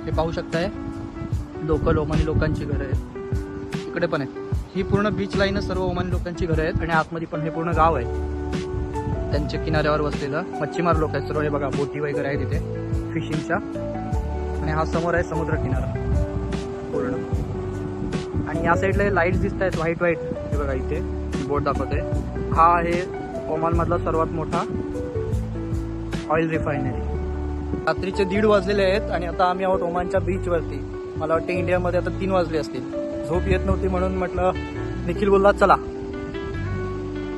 हे पाहू शकताय लोकल ओमानी लोकांची घरं आहेत. इकडे पण आहे. ही पूर्ण बीच लाईनच सर्व ओमानी लोकांची घरं आहेत आणि आतमध्ये पण हे पूर्ण गाव आहे त्यांच्या किनाऱ्यावर वसलेलं. मच्छीमार लोक आहेत सर्व. हे बघा बोटी वगैरे आहे तिथे फिशिंगच्या. आणि हा समोर आहे समुद्र किनारा पूर्ण. आणि या साईडला लाईट्स दिसत आहेत व्हाईट व्हाईट. हे बघा इथे बोट दाखवते. हा आहे ओमानमधला सर्वात मोठा ऑइल रिफायनरी. रात्रीचे 1:30 वाजलेले आहेत आणि आता आम्ही आहोत ओमानच्या बीचवरती. मला वाटतं इंडियामध्ये आता 3 वाजले असतील. झोप येत नव्हती म्हणून म्हटलं निखिल बोलला चला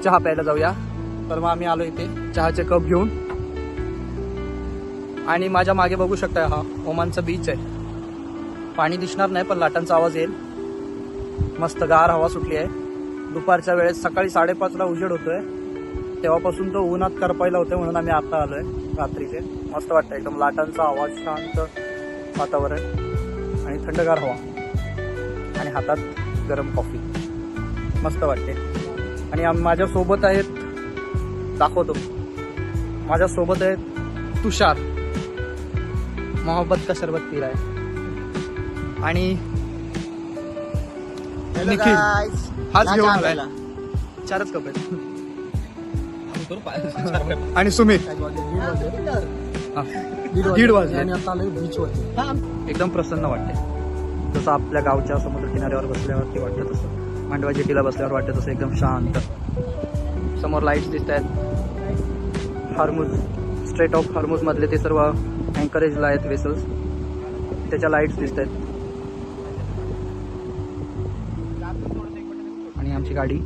चहा प्यायला जाऊया. तर मग आम्ही आलो इथे चहाचे कप घेऊन. आणि माझ्या मागे बघू शकता हा ओमानचा बीच आहे. पाणी दिसणार नाही पण लाटांचा आवाज येईल. मस्त गार हवा सुटली आहे. दुपारच्या वेळेस सकाळी 5:30ला उजेड होतोय तेव्हापासून तो उन्हात करपायला होतोय म्हणून आम्ही आता आलोय रात्रीचे. मस्त वाटतं एकदम. लाटांचा आवाज, शांत वातावरण आणि थंडगार हवा आणि हातात गरम कॉफी. मस्त वाटते. आणि माझ्यासोबत आहेत, दाखवतो, माझ्यासोबत आहेत तुषार, मोहब्बत का शरबत पी रहा है. आणि निखिल हाच घेऊन आलाय. 4च कप आहेत. आणि सुमित 1:30 वाजले आणि आता आलोय बीचवरती. एकदम प्रसन्न वाटते. जसं आपल्या गावच्या समुद्र किनाऱ्यावर बसल्यावरती वाटतं तसं, मांडवा जेटीला बसल्यावर वाटतं तसं एकदम शांत. समोर लाईट्स दिसत आहेत. हॉर्मुझ, स्ट्रेट ऑफ हॉर्मुझ मधले ते सर्व अँकरेजला आहेत वेसल्स, त्याच्या लाईट्स दिसत आहेत. आणि आमची गाडी